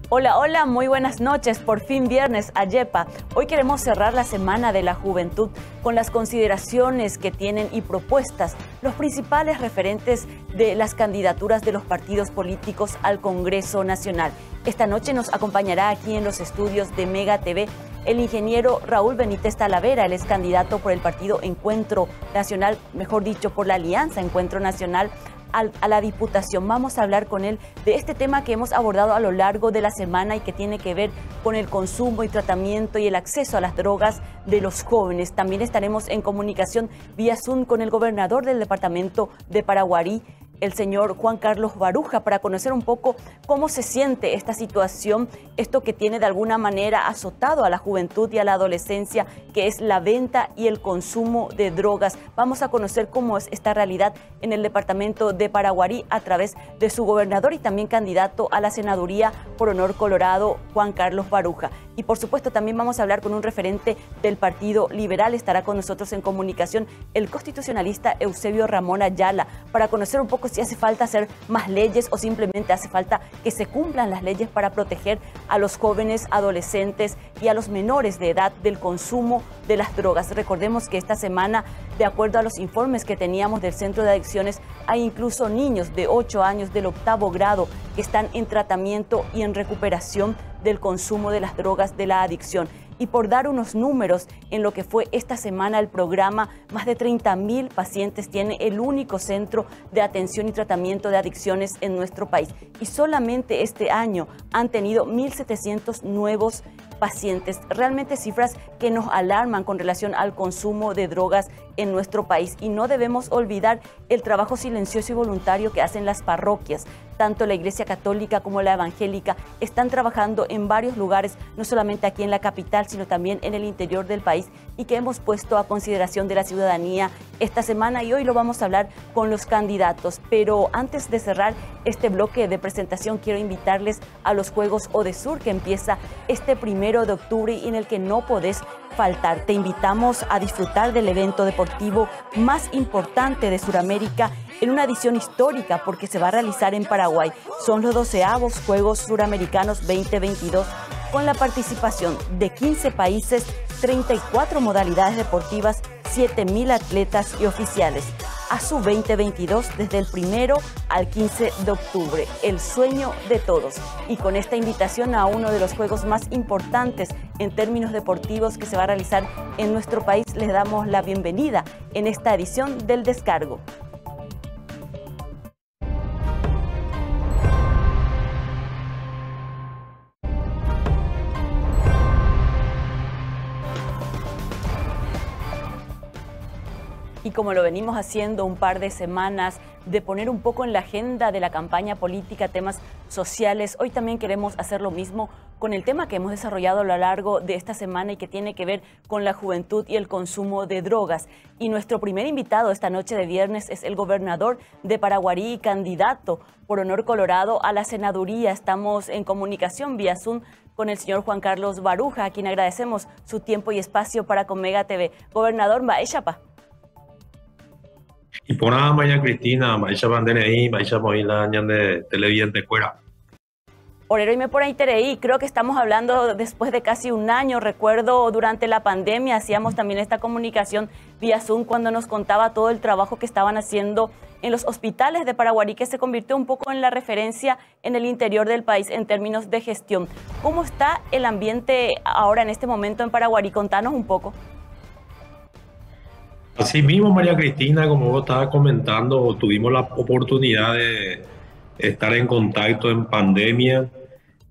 Hola, hola, muy buenas noches. Por fin viernes, Ayepa. Hoy queremos cerrar la Semana de la Juventud con las consideraciones que tienen y propuestas los principales referentes de las candidaturas de los partidos políticos al Congreso Nacional. Esta noche nos acompañará aquí en los estudios de Mega TV el ingeniero Raúl Benítez Talavera. Él es candidato por el partido Encuentro Nacional, mejor dicho, por la Alianza Encuentro Nacional, a la Diputación. Vamos a hablar con él de este tema que hemos abordado a lo largo de la semana y que tiene que ver con el consumo y tratamiento y el acceso a las drogas de los jóvenes. También estaremos en comunicación vía Zoom con el gobernador del departamento de Paraguarí, el señor Juan Carlos Baruja, para conocer un poco cómo se siente esta situación, esto que tiene de alguna manera azotado a la juventud y a la adolescencia, que es la venta y el consumo de drogas. Vamos a conocer cómo es esta realidad en el departamento de Paraguarí a través de su gobernador y también candidato a la senaduría por Honor Colorado, Juan Carlos Baruja. Y por supuesto también vamos a hablar con un referente del Partido Liberal. Estará con nosotros en comunicación el constitucionalista Eusebio Ramón Ayala, para conocer un poco si hace falta hacer más leyes o simplemente hace falta que se cumplan las leyes para proteger a los jóvenes, adolescentes y a los menores de edad del consumo de las drogas. Recordemos que esta semana, de acuerdo a los informes que teníamos del Centro de Adicciones, hay incluso niños de 8 años del 8º grado que están en tratamiento y en recuperación del consumo de las drogas de la adicción. Y por dar unos números, en lo que fue esta semana el programa, más de 30.000 pacientes tiene el único centro de atención y tratamiento de adicciones en nuestro país. Y solamente este año han tenido 1.700 nuevos pacientes. Realmente cifras que nos alarman con relación al consumo de drogas en nuestro país. Y no debemos olvidar el trabajo silencioso y voluntario que hacen las parroquias. Tanto la Iglesia Católica como la Evangélica están trabajando en varios lugares, no solamente aquí en la capital, sino también en el interior del país, y que hemos puesto a consideración de la ciudadanía esta semana, y hoy lo vamos a hablar con los candidatos. Pero antes de cerrar este bloque de presentación, quiero invitarles a los Juegos Odesur, que empieza este 1 de octubre y en el que no podés faltar. Te invitamos a disfrutar del evento deportivo más importante de Sudamérica en una edición histórica, porque se va a realizar en Paraguay. Son los 12avos Juegos Suramericanos 2022, con la participación de 15 países, 34 modalidades deportivas, 7.000 atletas y oficiales. ASU 2022 desde el 1 al 15 de octubre, el sueño de todos. Y con esta invitación a uno de los juegos más importantes en términos deportivos que se va a realizar en nuestro país, les damos la bienvenida en esta edición del Descargo. Y como lo venimos haciendo un par de semanas, de poner un poco en la agenda de la campaña política temas sociales, hoy también queremos hacer lo mismo con el tema que hemos desarrollado a lo largo de esta semana y que tiene que ver con la juventud y el consumo de drogas. Y nuestro primer invitado esta noche de viernes es el gobernador de Paraguarí y candidato por Honor Colorado a la senaduría. Estamos en comunicación vía Zoom con el señor Juan Carlos Baruja, a quien agradecemos su tiempo y espacio para Comega TV. Gobernador, Maeshapa. Y por nada, María Cristina, Maisha Bandeneí, Maisha Moila, de televidente fuera. Orero y me por ahí Tereí, creo que estamos hablando después de casi un año. Recuerdo durante la pandemia hacíamos también esta comunicación vía Zoom cuando nos contaba todo el trabajo que estaban haciendo en los hospitales de Paraguarí, que se convirtió un poco en la referencia en el interior del país en términos de gestión. ¿Cómo está el ambiente ahora en este momento en Paraguarí? Contanos un poco. Así mismo, María Cristina, como vos estabas comentando, tuvimos la oportunidad de estar en contacto en pandemia,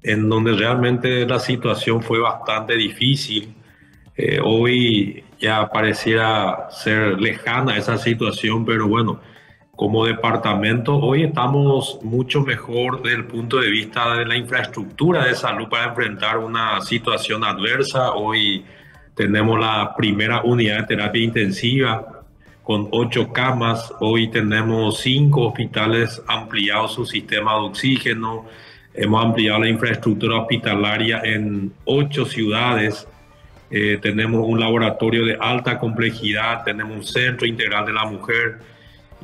en donde realmente la situación fue bastante difícil. Hoy ya pareciera ser lejana esa situación, pero bueno, como departamento hoy estamos mucho mejor desde el punto de vista de la infraestructura de salud para enfrentar una situación adversa. Hoy tenemos la primera unidad de terapia intensiva con 8 camas. Hoy tenemos 5 hospitales ampliados su sistema de oxígeno. Hemos ampliado la infraestructura hospitalaria en 8 ciudades. Tenemos un laboratorio de alta complejidad, tenemos un centro integral de la mujer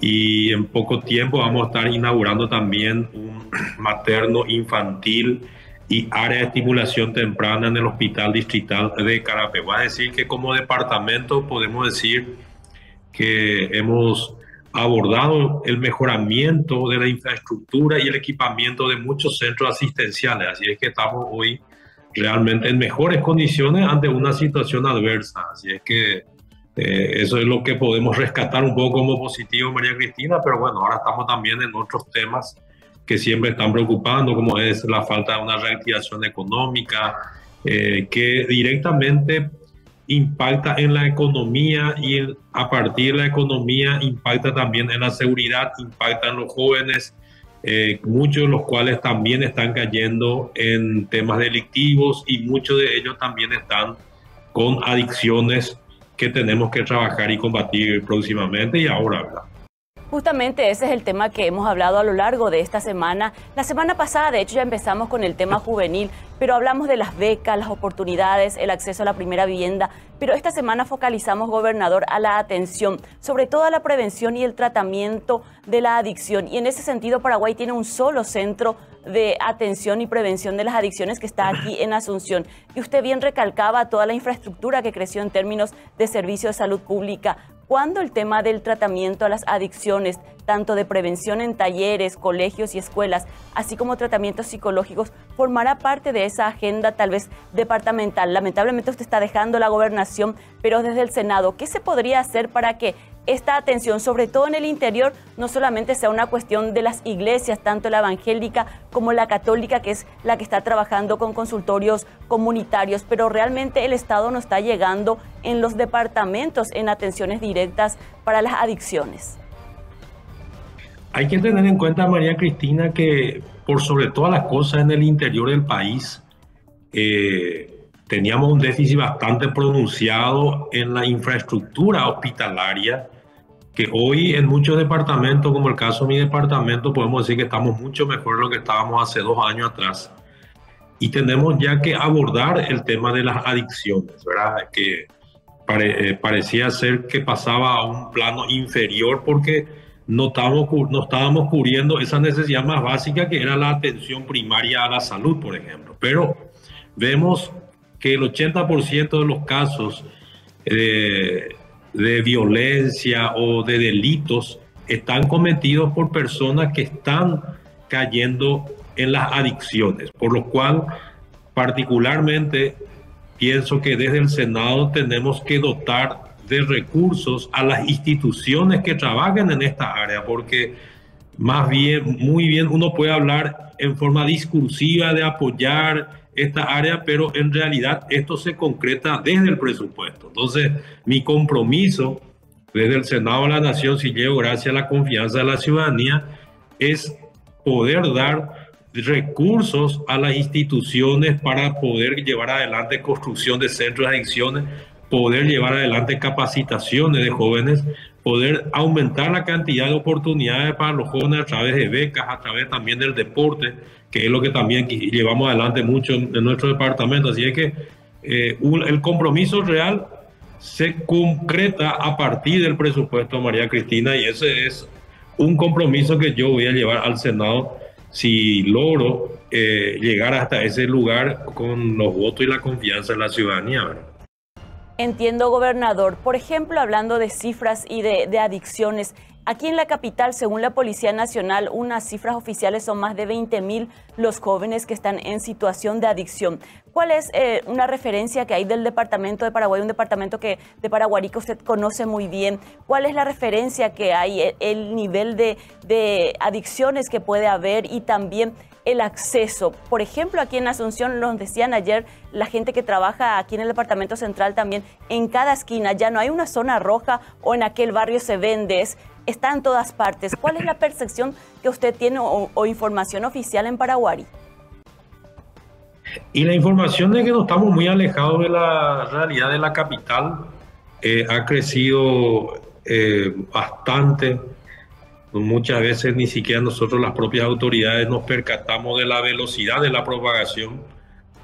y en poco tiempo vamos a estar inaugurando también un materno infantil y área de estimulación temprana en el Hospital Distrital de Carapeguá. Es decir, que como departamento podemos decir que hemos abordado el mejoramiento de la infraestructura y el equipamiento de muchos centros asistenciales. Así es que estamos hoy realmente en mejores condiciones ante una situación adversa. Así es que eso es lo que podemos rescatar un poco como positivo, María Cristina, pero bueno, ahora estamos también en otros temas que siempre están preocupando, como es la falta de una reactivación económica, que directamente impacta en la economía y a partir de la economía impacta también en la seguridad, impacta en los jóvenes, muchos de los cuales también están cayendo en temas delictivos y muchos de ellos también están con adicciones que tenemos que trabajar y combatir próximamente y ahora, ¿verdad? Justamente ese es el tema que hemos hablado a lo largo de esta semana. La semana pasada, de hecho, ya empezamos con el tema juvenil, pero hablamos de las becas, las oportunidades, el acceso a la primera vivienda. Pero esta semana focalizamos, gobernador, a la atención, sobre todo a la prevención y el tratamiento de la adicción. Y en ese sentido, Paraguay tiene un solo centro de atención y prevención de las adicciones que está aquí en Asunción. Y usted bien recalcaba toda la infraestructura que creció en términos de servicio de salud pública. ¿Cuándo el tema del tratamiento a las adicciones, tanto de prevención en talleres, colegios y escuelas, así como tratamientos psicológicos, formará parte de esa agenda tal vez departamental? Lamentablemente usted está dejando la gobernación, pero desde el Senado, ¿qué se podría hacer para que esta atención, sobre todo en el interior, no solamente sea una cuestión de las iglesias, tanto la evangélica como la católica, que es la que está trabajando con consultorios comunitarios, pero realmente el Estado no está llegando en los departamentos en atenciones directas para las adicciones? Hay que tener en cuenta, María Cristina, que por sobre todas las cosas en el interior del país teníamos un déficit bastante pronunciado en la infraestructura hospitalaria, que hoy en muchos departamentos, como el caso de mi departamento, podemos decir que estamos mucho mejor de lo que estábamos hace 2 años atrás. Y tenemos ya que abordar el tema de las adicciones, ¿verdad? Que parecía ser que pasaba a un plano inferior porque no estábamos cubriendo esa necesidad más básica que era la atención primaria a la salud, por ejemplo. Pero vemos que el 80% de los casos de violencia o de delitos están cometidos por personas que están cayendo en las adicciones, por lo cual particularmente pienso que desde el Senado tenemos que dotar de recursos a las instituciones que trabajan en esta área, porque más bien, muy bien, uno puede hablar en forma discursiva de apoyar esta área, pero en realidad esto se concreta desde el presupuesto. Entonces, mi compromiso desde el Senado de la Nación, si llego gracias a la confianza de la ciudadanía, es poder dar recursos a las instituciones para poder llevar adelante construcción de centros de adicciones, poder llevar adelante capacitaciones de jóvenes, poder aumentar la cantidad de oportunidades para los jóvenes a través de becas, a través también del deporte, que es lo que también llevamos adelante mucho en nuestro departamento. Así es que el compromiso real se concreta a partir del presupuesto, María Cristina, y ese es un compromiso que yo voy a llevar al Senado si logro llegar hasta ese lugar con los votos y la confianza de la ciudadanía, ¿verdad? Entiendo, gobernador. Por ejemplo, hablando de cifras y de adicciones, aquí en la capital, según la Policía Nacional, unas cifras oficiales son más de 20.000 los jóvenes que están en situación de adicción. ¿Cuál es una referencia que hay del departamento de Paraguay, un departamento de Paraguarí que usted conoce muy bien? ¿Cuál es la referencia que hay, el nivel de adicciones que puede haber y también el acceso? Por ejemplo, aquí en Asunción, nos decían ayer la gente que trabaja aquí en el departamento central también, en cada esquina ya no hay una zona roja o en aquel barrio se vende, está en todas partes. ¿Cuál es la percepción que usted tiene o información oficial en Paraguarí? Y la información es que no estamos muy alejados de la realidad de la capital. Ha crecido bastante. Muchas veces ni siquiera nosotros, las propias autoridades, nos percatamos de la velocidad de la propagación,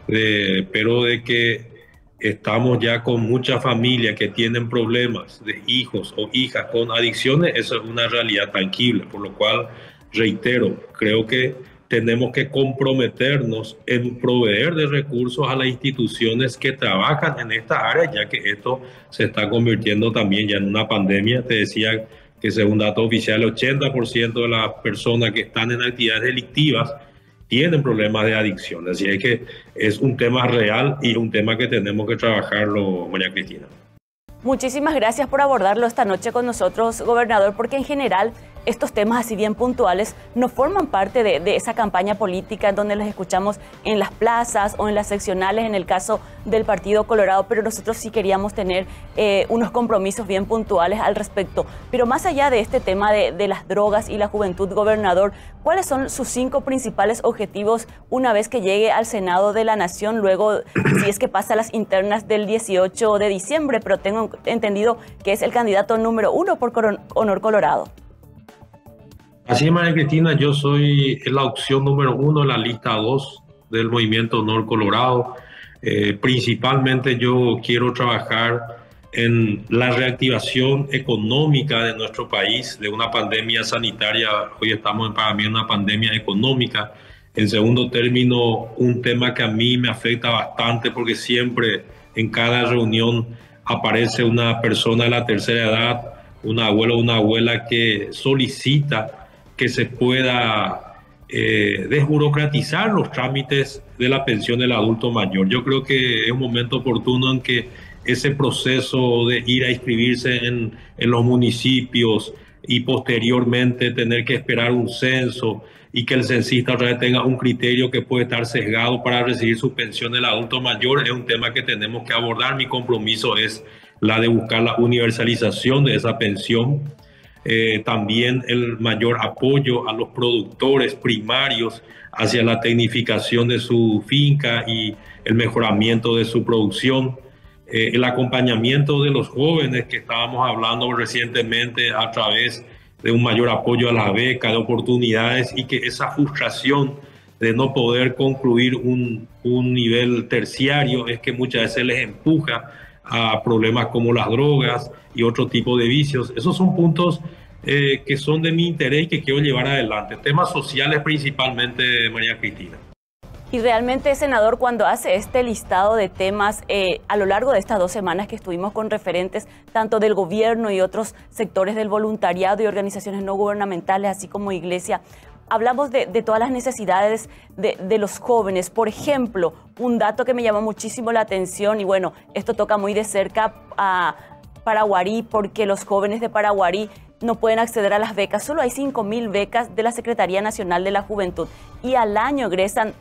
pero de que estamos ya con muchas familias que tienen problemas de hijos o hijas con adicciones, eso es una realidad tangible, por lo cual, reitero, creo que tenemos que comprometernos en proveer de recursos a las instituciones que trabajan en esta área, ya que esto se está convirtiendo también ya en una pandemia. Te decía que según datos oficiales, el 80% de las personas que están en actividades delictivas tienen problemas de adicción. Así es que es un tema real y un tema que tenemos que trabajarlo, María Cristina. Muchísimas gracias por abordarlo esta noche con nosotros, gobernador, porque en general estos temas así bien puntuales no forman parte de esa campaña política en donde los escuchamos en las plazas o en las seccionales en el caso del Partido Colorado, pero nosotros sí queríamos tener unos compromisos bien puntuales al respecto. Pero más allá de este tema de las drogas y la juventud, gobernador, ¿cuáles son sus 5 principales objetivos una vez que llegue al Senado de la Nación, luego si es que pasa las internas del 18 de diciembre, pero tengo entendido que es el candidato número 1 por Honor Colorado? Así es, María Cristina, yo soy la opción número 1 en la lista 2 del Movimiento Honor Colorado. Principalmente yo quiero trabajar en la reactivación económica de nuestro país, de una pandemia sanitaria. Hoy estamos para mí en una pandemia económica. En segundo término, un tema que a mí me afecta bastante porque siempre en cada reunión aparece una persona de la tercera edad, un abuelo o una abuela que solicita que se pueda desburocratizar los trámites de la pensión del adulto mayor. Yo creo que es un momento oportuno en que ese proceso de ir a inscribirse en los municipios y posteriormente tener que esperar un censo y que el censista otra vez tenga un criterio que puede estar sesgado para recibir su pensión del adulto mayor, es un tema que tenemos que abordar. Mi compromiso es la de buscar la universalización de esa pensión. También el mayor apoyo a los productores primarios hacia la tecnificación de su finca y el mejoramiento de su producción. El acompañamiento de los jóvenes que estábamos hablando recientemente a través de un mayor apoyo a las becas, de oportunidades, y que esa frustración de no poder concluir un nivel terciario es que muchas veces les empuja a problemas como las drogas y otro tipo de vicios. Esos son puntos que son de mi interés y que quiero llevar adelante. Temas sociales principalmente, María Cristina. Y realmente, senador, cuando hace este listado de temas a lo largo de estas 2 semanas que estuvimos con referentes tanto del gobierno y otros sectores del voluntariado y organizaciones no gubernamentales, así como iglesia, hablamos de todas las necesidades de los jóvenes. Por ejemplo, un dato que me llamó muchísimo la atención, y bueno, esto toca muy de cerca a Paraguarí, porque los jóvenes de Paraguarí no pueden acceder a las becas. Solo hay 5.000 becas de la Secretaría Nacional de la Juventud y al año egresan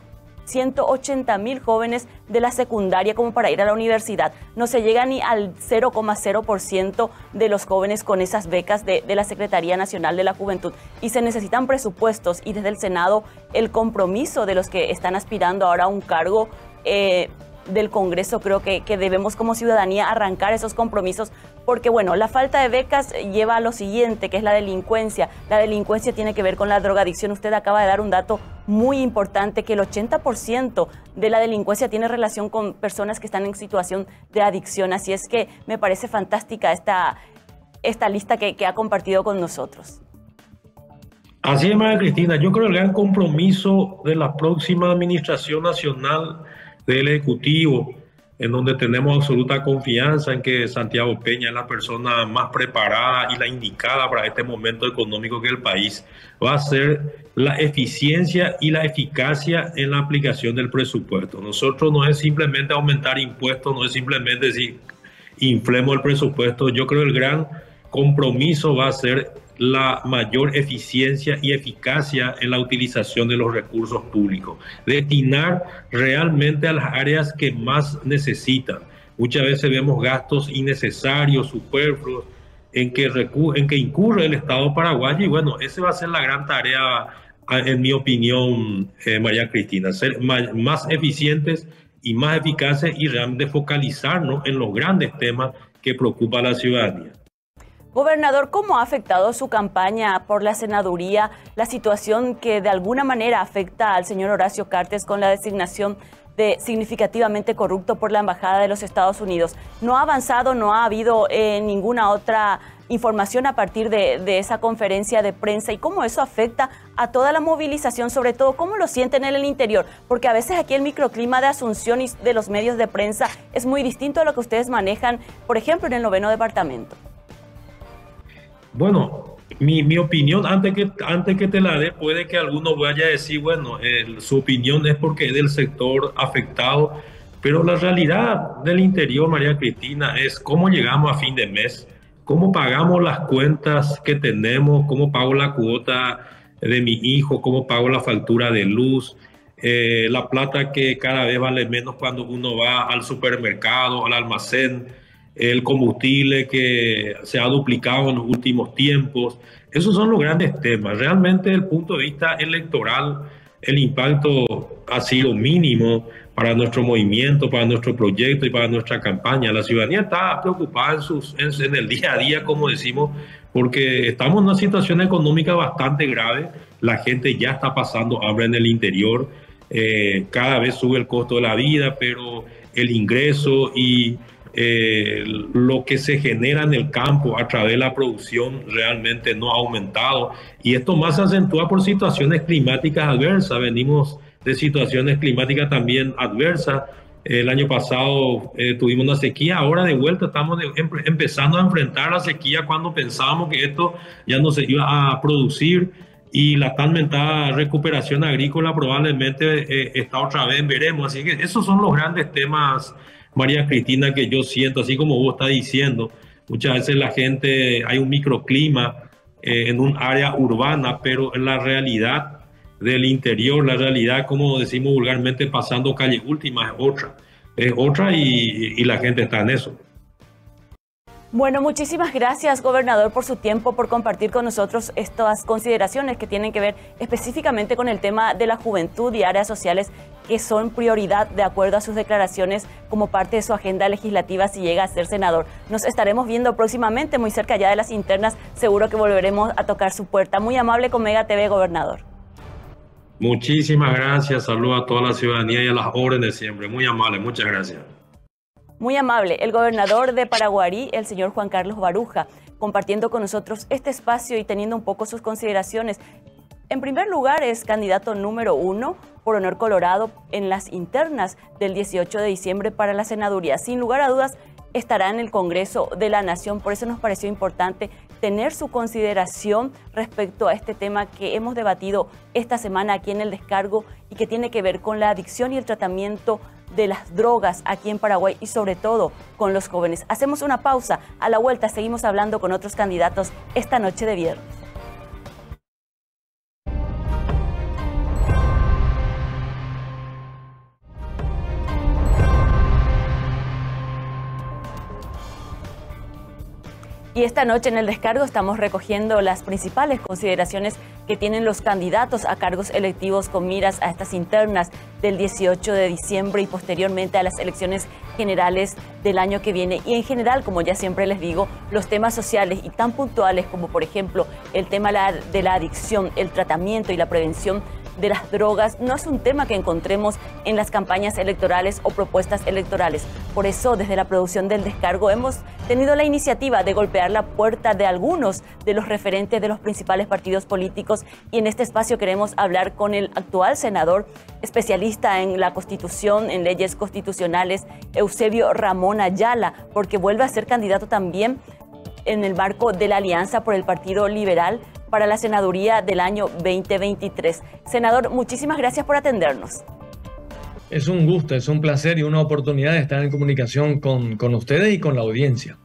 180.000 jóvenes de la secundaria como para ir a la universidad. No se llega ni al 0,0% de los jóvenes con esas becas de la Secretaría Nacional de la Juventud. Y se necesitan presupuestos y desde el Senado el compromiso de los que están aspirando ahora a un cargo del Congreso. Creo que debemos como ciudadanía arrancar esos compromisos porque, bueno, la falta de becas lleva a lo siguiente, que es la delincuencia. La delincuencia tiene que ver con la drogadicción. Usted acaba de dar un dato muy importante, que el 80% de la delincuencia tiene relación con personas que están en situación de adicción. Así es que me parece fantástica esta lista que ha compartido con nosotros. Así es, María Cristina. Yo creo que el gran compromiso de la próxima Administración Nacional del Ejecutivo, en donde tenemos absoluta confianza en que Santiago Peña es la persona más preparada y la indicada para este momento económico que el país, va a ser la eficiencia y la eficacia en la aplicación del presupuesto. Nosotros no es simplemente aumentar impuestos, no es simplemente decir inflemos el presupuesto. Yo creo que el gran compromiso va a ser la mayor eficiencia y eficacia en la utilización de los recursos públicos, destinar realmente a las áreas que más necesitan. Muchas veces vemos gastos innecesarios, superfluos, en que incurre el Estado paraguayo, y bueno, esa va a ser la gran tarea, en mi opinión, María Cristina, ser más eficientes y más eficaces y realmente focalizarnos en los grandes temas que preocupan a la ciudadanía. Gobernador, ¿cómo ha afectado su campaña por la senaduría la situación que de alguna manera afecta al señor Horacio Cartes con la designación de significativamente corrupto por la Embajada de los Estados Unidos? ¿No ha avanzado, no ha habido ninguna otra información a partir de esa conferencia de prensa y cómo eso afecta a toda la movilización, sobre todo cómo lo sienten en el interior, porque a veces aquí el microclima de Asunción y de los medios de prensa es muy distinto a lo que ustedes manejan, por ejemplo, en el 9º departamento. Bueno, mi opinión, antes que te la dé, puede que alguno vaya a decir, bueno, su opinión es porque es del sector afectado, pero la realidad del interior, María Cristina, es cómo llegamos a fin de mes, cómo pagamos las cuentas que tenemos, cómo pago la cuota de mi hijo, cómo pago la factura de luz, la plata que cada vez vale menos cuando uno va al supermercado, al almacén, el combustible que se ha duplicado en los últimos tiempos. Esos son los grandes temas. Realmente, desde el punto de vista electoral, el impacto ha sido mínimo para nuestro movimiento, para nuestro proyecto y para nuestra campaña. La ciudadanía está preocupada en el día a día, como decimos, porque estamos en una situación económica bastante grave. La gente ya está pasando hambre en el interior. Cada vez sube el costo de la vida, pero el ingreso y lo que se genera en el campo a través de la producción realmente no ha aumentado, y esto más se acentúa por situaciones climáticas adversas. Venimos de situaciones climáticas también adversas. El año pasado tuvimos una sequía, ahora de vuelta estamos empezando a enfrentar la sequía cuando pensábamos que esto ya no se iba a producir, y la tan mentada recuperación agrícola probablemente está otra vez, veremos. Así que esos son los grandes temas, María Cristina, que yo siento, así como vos estás diciendo. Muchas veces la gente, hay un microclima en un área urbana, pero en la realidad del interior, la realidad, como decimos vulgarmente, pasando calle última, es otra y la gente está en eso. Bueno, muchísimas gracias, gobernador, por su tiempo, por compartir con nosotros estas consideraciones que tienen que ver específicamente con el tema de la juventud y áreas sociales que son prioridad de acuerdo a sus declaraciones como parte de su agenda legislativa si llega a ser senador. Nos estaremos viendo próximamente, muy cerca ya de las internas. Seguro que volveremos a tocar su puerta. Muy amable con Mega TV, gobernador. Muchísimas gracias. Saludos a toda la ciudadanía y a las órdenes siempre. Muy amable. Muchas gracias. Muy amable, el gobernador de Paraguarí, el señor Juan Carlos Baruja, compartiendo con nosotros este espacio y teniendo un poco sus consideraciones. En primer lugar, es candidato número 1 por Honor Colorado en las internas del 18 de diciembre para la senaduría. Sin lugar a dudas, estará en el Congreso de la Nación. Por eso nos pareció importante tener su consideración respecto a este tema que hemos debatido esta semana aquí en El Descargo y que tiene que ver con la adicción y el tratamiento de las drogas aquí en Paraguay y sobre todo con los jóvenes. Hacemos una pausa. A la vuelta seguimos hablando con otros candidatos esta noche de viernes. Y esta noche en El Descargo estamos recogiendo las principales consideraciones que tienen los candidatos a cargos electivos con miras a estas internas del 18 de diciembre y posteriormente a las elecciones generales del año que viene. Y en general, como ya siempre les digo, los temas sociales y tan puntuales como por ejemplo el tema de la adicción, el tratamiento y la prevención de las drogas no es un tema que encontremos en las campañas electorales o propuestas electorales. Por eso, desde la producción del Descargo hemos tenido la iniciativa de golpear la puerta de algunos de los referentes de los principales partidos políticos y en este espacio queremos hablar con el actual senador especialista en la Constitución, en leyes constitucionales, Eusebio Ramón Ayala, porque vuelve a ser candidato también en el marco de la Alianza por el Partido Liberal para la senaduría del año 2023. Senador, muchísimas gracias por atendernos. Es un gusto, es un placer y una oportunidad de estar en comunicación con ustedes y con la audiencia.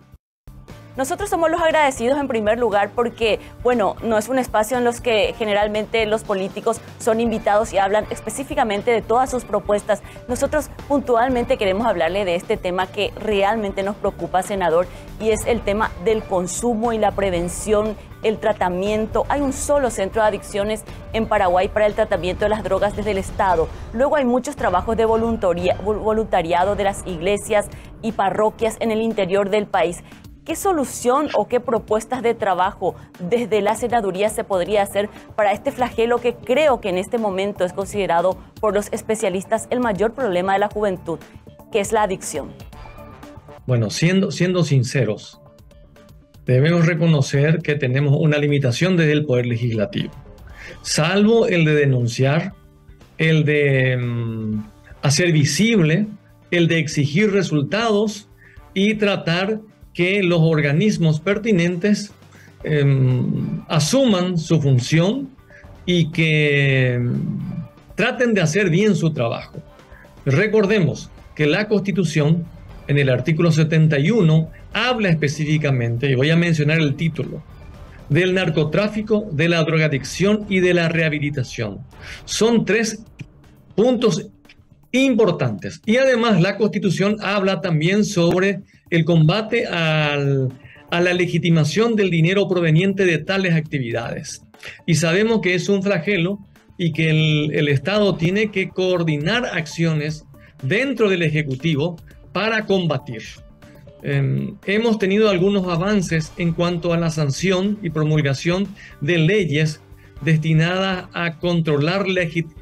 Nosotros somos los agradecidos en primer lugar porque, bueno, no es un espacio en los que generalmente los políticos son invitados y hablan específicamente de todas sus propuestas. Nosotros puntualmente queremos hablarle de este tema que realmente nos preocupa, senador, y es el tema del consumo y la prevención, el tratamiento. Hay un solo centro de adicciones en Paraguay para el tratamiento de las drogas desde el Estado. Luego hay muchos trabajos de voluntariado de las iglesias y parroquias en el interior del país. ¿Qué solución o qué propuestas de trabajo desde la senaduría se podría hacer para este flagelo que creo que en este momento es considerado por los especialistas el mayor problema de la juventud, que es la adicción? Bueno, siendo sinceros, debemos reconocer que tenemos una limitación desde el Poder Legislativo, salvo el de denunciar, el de hacer visible, el de exigir resultados y tratar que los organismos pertinentes asuman su función y que traten de hacer bien su trabajo. Recordemos que la Constitución, en el artículo 71, habla específicamente, y voy a mencionar el título, del narcotráfico, de la drogadicción y de la rehabilitación. Son 3 puntos importantes. Y además la Constitución habla también sobre el combate a la legitimación del dinero proveniente de tales actividades. Y sabemos que es un flagelo y que el Estado tiene que coordinar acciones dentro del Ejecutivo para combatir. Hemos tenido algunos avances en cuanto a la sanción y promulgación de leyes destinadas a controlar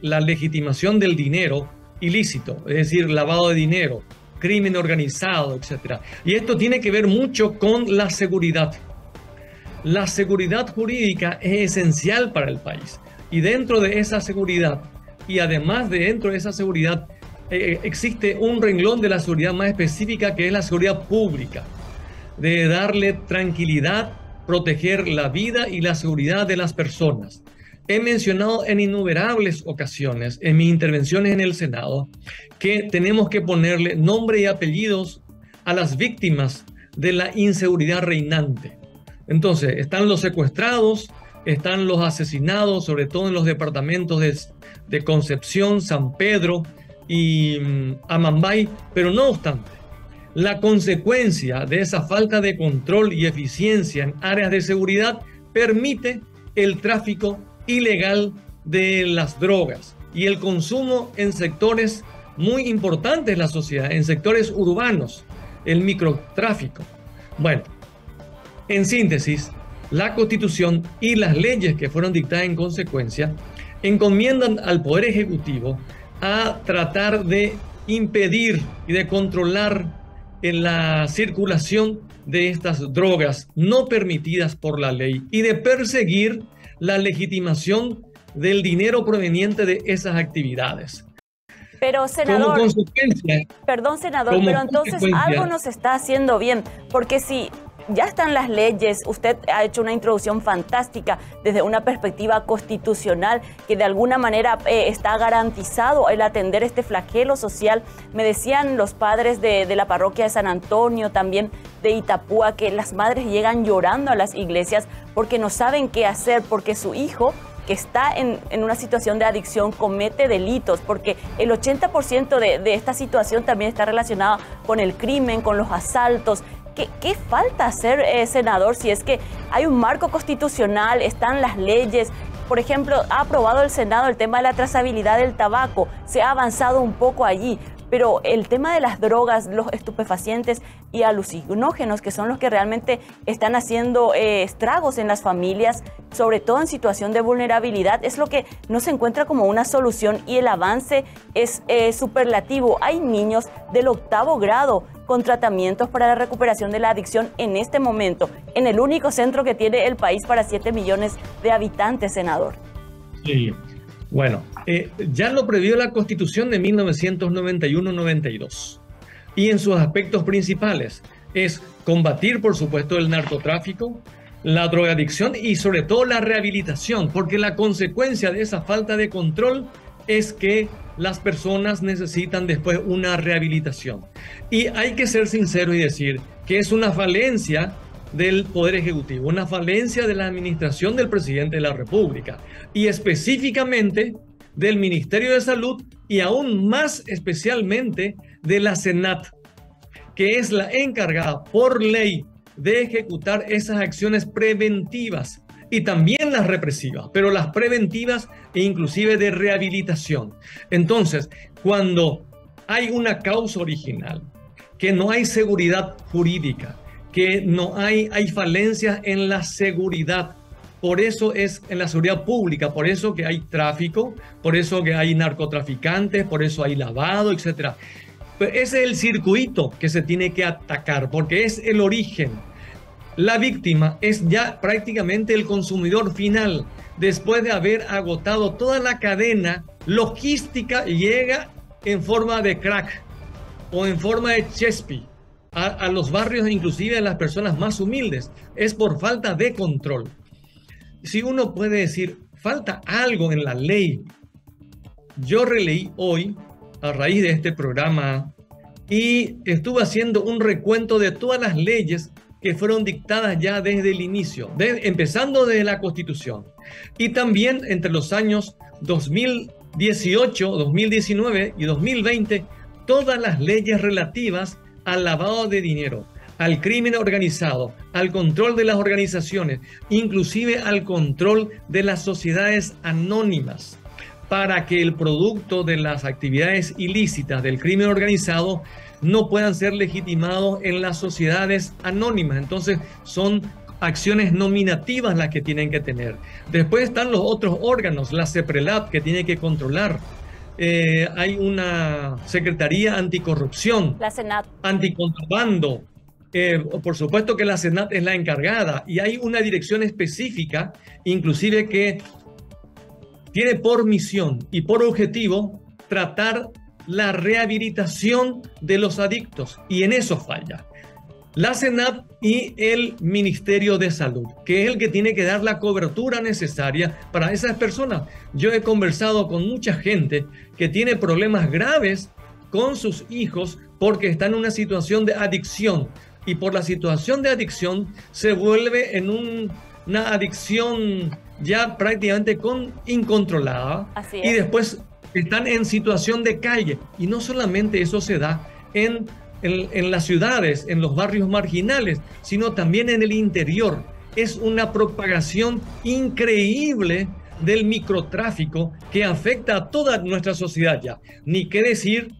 la legitimación del dinero ilícito, es decir, lavado de dinero, crimen organizado, etc. Y esto tiene que ver mucho con la seguridad. La seguridad jurídica es esencial para el país. Y dentro de esa seguridad, y además de dentro de esa seguridad, existe un renglón de la seguridad más específica, que es la seguridad pública, de darle tranquilidad, proteger la vida y la seguridad de las personas. He mencionado en innumerables ocasiones en mis intervenciones en el Senado que tenemos que ponerle nombre y apellidos a las víctimas de la inseguridad reinante. Entonces, están los secuestrados, están los asesinados, sobre todo en los departamentos de Concepción, San Pedro y Amambay, pero no obstante, la consecuencia de esa falta de control y eficiencia en áreas de seguridad permite el tráfico ilegal de las drogas y el consumo en sectores muy importantes de la sociedad, en sectores urbanos, el microtráfico. Bueno, en síntesis, la Constitución y las leyes que fueron dictadas en consecuencia encomiendan al Poder Ejecutivo a tratar de impedir y de controlar la circulación de estas drogas no permitidas por la ley y de perseguir la legitimación del dinero proveniente de esas actividades. Pero, senador, como consecuencia, perdón, senador, pero entonces algo no se está haciendo bien, porque si ya están las leyes, usted ha hecho una introducción fantástica desde una perspectiva constitucional que de alguna manera está garantizado el atender este flagelo social. Me decían los padres de la parroquia de San Antonio, también de Itapúa, que las madres llegan llorando a las iglesias porque no saben qué hacer, porque su hijo, que está en una situación de adicción, comete delitos, porque el 80% de esta situación también está relacionada con el crimen, con los asaltos. ¿Qué falta hacer, senador, si es que hay un marco constitucional, están las leyes? Por ejemplo, ha aprobado el Senado el tema de la trazabilidad del tabaco, se ha avanzado un poco allí, pero el tema de las drogas, los estupefacientes y alucinógenos, que son los que realmente están haciendo estragos en las familias, sobre todo en situación de vulnerabilidad, es lo que no se encuentra como una solución, y el avance es superlativo. Hay niños del 8º grado con tratamientos para la recuperación de la adicción en este momento, en el único centro que tiene el país para 7 millones de habitantes, senador. Sí, bueno, ya lo previó la Constitución de 1991-92, y en sus aspectos principales es combatir, por supuesto, el narcotráfico, la drogadicción y sobre todo la rehabilitación, porque la consecuencia de esa falta de control es que las personas necesitan después una rehabilitación. Y hay que ser sincero y decir que es una falencia del Poder Ejecutivo, una falencia de la administración del presidente de la República y específicamente del Ministerio de Salud y aún más especialmente de la SENAT, que es la encargada por ley de ejecutar esas acciones preventivas y también las represivas, pero las preventivas e inclusive de rehabilitación. Entonces, cuando hay una causa original, que no hay seguridad jurídica, que no hay falencias en la seguridad, por eso es en la seguridad pública, por eso que hay tráfico, por eso que hay narcotraficantes, por eso hay lavado, etc. Pero ese es el circuito que se tiene que atacar, porque es el origen. la víctima es ya prácticamente el consumidor final. Después de haber agotado toda la cadena logística, llega en forma de crack o en forma de chespi a los barrios, inclusive a las personas más humildes. Es por falta de control. Si uno puede decir, falta algo en la ley. Yo releí hoy, a raíz de este programa, y estuve haciendo un recuento de todas las leyes que fueron dictadas ya desde el inicio, empezando desde la Constitución. Y también entre los años 2018, 2019 y 2020, todas las leyes relativas al lavado de dinero, al crimen organizado, al control de las organizaciones, inclusive al control de las sociedades anónimas, para que el producto de las actividades ilícitas del crimen organizado no puedan ser legitimados en las sociedades anónimas. Entonces son acciones nominativas las que tienen que tener. Después están los otros órganos, la CEPRELAT, que tiene que controlar. Hay una Secretaría Anticorrupción, la Senat, Anticontrabando. Por supuesto que la Senat es la encargada, y hay una dirección específica, inclusive que tiene por misión y por objetivo tratar la rehabilitación de los adictos, y en eso falla la Senat y el Ministerio de Salud, que es el que tiene que dar la cobertura necesaria para esas personas. Yo he conversado con mucha gente que tiene problemas graves con sus hijos porque está en una situación de adicción, y por la situación de adicción se vuelve en una adicción ya prácticamente incontrolada. Así y es. Después están en situación de calle, y no solamente eso se da en las ciudades, en los barrios marginales, sino también en el interior. Es una propagación increíble del microtráfico que afecta a toda nuestra sociedad ya. Ni qué decir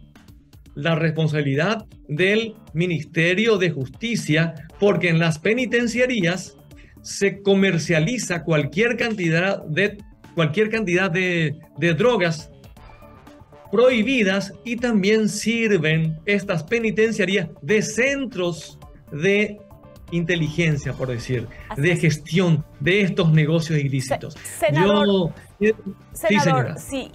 la responsabilidad del Ministerio de Justicia, porque en las penitenciarías se comercializa cualquier cantidad de drogas prohibidas, y también sirven estas penitenciarías de centros de inteligencia, por decir, de gestión de estos negocios ilícitos. Senador, sí, señora. Sí,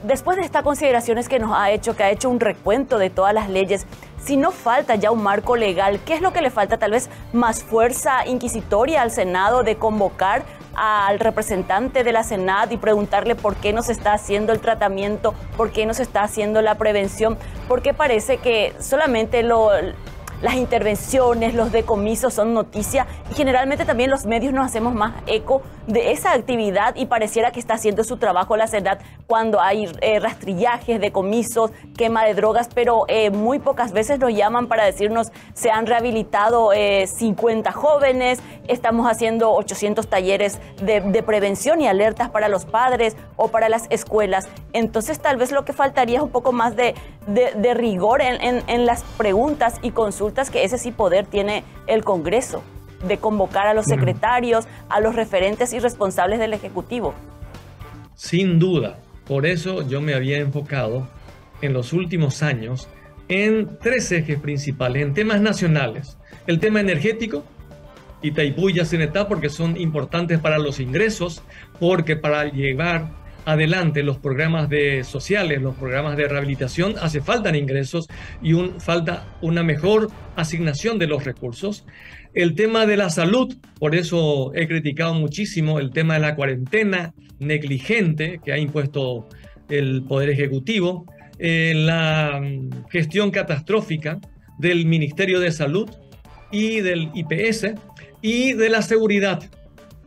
después de estas consideraciones que nos ha hecho, que ha hecho un recuento de todas las leyes, si no falta ya un marco legal, ¿qué es lo que le falta? Tal vez más fuerza inquisitoria al Senado de convocar al representante de la Senat y preguntarle por qué no se está haciendo el tratamiento, por qué no se está haciendo la prevención, porque parece que solamente las intervenciones, los decomisos son noticia, y generalmente también los medios nos hacemos más eco de esa actividad, y pareciera que está haciendo su trabajo la Senat cuando hay rastrillajes, decomisos, quema de drogas, pero muy pocas veces nos llaman para decirnos se han rehabilitado 50 jóvenes, estamos haciendo 800 talleres de prevención y alertas para los padres o para las escuelas. Entonces tal vez lo que faltaría es un poco más de rigor en las preguntas y consultas, que ese sí poder tiene el Congreso, de convocar a los secretarios, a los referentes y responsables del Ejecutivo. Sin duda. Por eso yo me había enfocado en los últimos años en 3 ejes principales, en temas nacionales. El tema energético, Itaipú y Yacyretá, porque son importantes para los ingresos, porque para llevar adelante los programas sociales, los programas de rehabilitación, hace falta ingresos y falta una mejor asignación de los recursos. El tema de la salud, por eso he criticado muchísimo el tema de la cuarentena negligente que ha impuesto el Poder Ejecutivo, la gestión catastrófica del Ministerio de Salud y del IPS, y de la seguridad.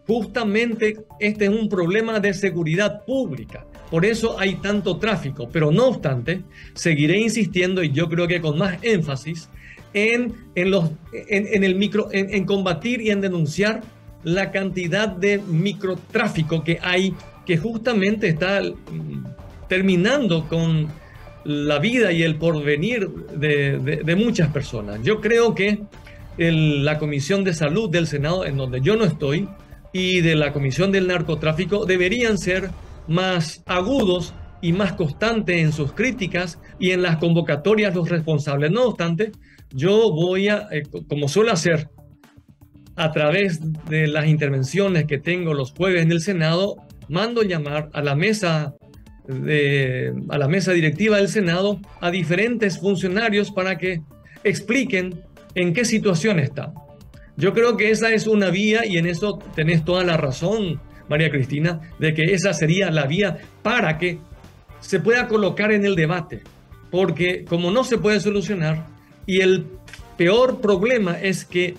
Justamente este es un problema de seguridad pública, por eso hay tanto tráfico, pero no obstante, seguiré insistiendo, y yo creo que con más énfasis, en combatir y en denunciar la cantidad de microtráfico que hay, que justamente está terminando con la vida y el porvenir de muchas personas. Yo creo que la Comisión de Salud del Senado, en donde yo no estoy, y de la Comisión del Narcotráfico, deberían ser más agudos y más constantes en sus críticas y en las convocatorias los responsables. No obstante, yo voy a, como suelo hacer, a través de las intervenciones que tengo los jueves en el Senado, mando llamar a la mesa directiva del Senado a diferentes funcionarios para que expliquen en qué situación están. Yo creo que esa es una vía, y en eso tenés toda la razón, María Cristina, de que esa sería la vía para que se pueda colocar en el debate, porque como no se puede solucionar, y el peor problema es que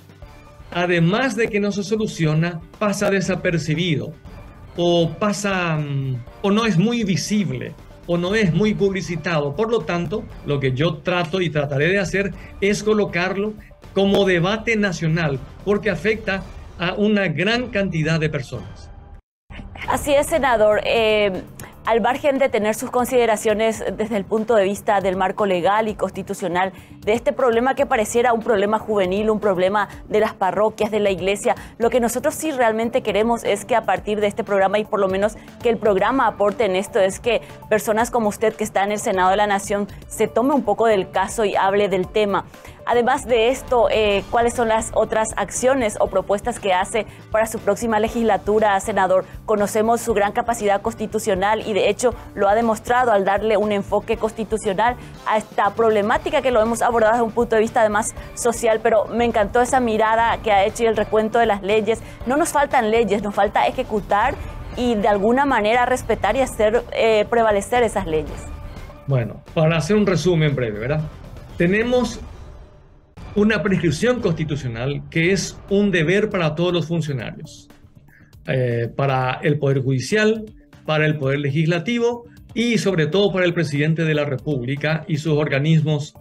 además de que no se soluciona, pasa desapercibido, o no es muy visible, o no es muy publicitado. Por lo tanto, lo que yo trato y trataré de hacer es colocarlo como debate nacional, porque afecta a una gran cantidad de personas. Así es, senador. Al margen de tener sus consideraciones desde el punto de vista del marco legal y constitucional de este problema que pareciera un problema juvenil, un problema de las parroquias, de la iglesia, lo que nosotros sí realmente queremos es que a partir de este programa, y por lo menos que el programa aporte en esto, es que personas como usted que está en el Senado de la Nación se tome un poco del caso y hable del tema. Además de esto, ¿cuáles son las otras acciones o propuestas que hace para su próxima legislatura, senador? Conocemos su gran capacidad constitucional y de hecho lo ha demostrado al darle un enfoque constitucional a esta problemática que lo hemos abordado desde un punto de vista además social, pero me encantó esa mirada que ha hecho y el recuento de las leyes. No nos faltan leyes, nos falta ejecutar y de alguna manera respetar y hacer prevalecer esas leyes. Bueno, para hacer un resumen breve, ¿verdad? Tenemos una prescripción constitucional que es un deber para todos los funcionarios, para el Poder Judicial, para el Poder Legislativo y sobre todo para el Presidente de la República y sus organismos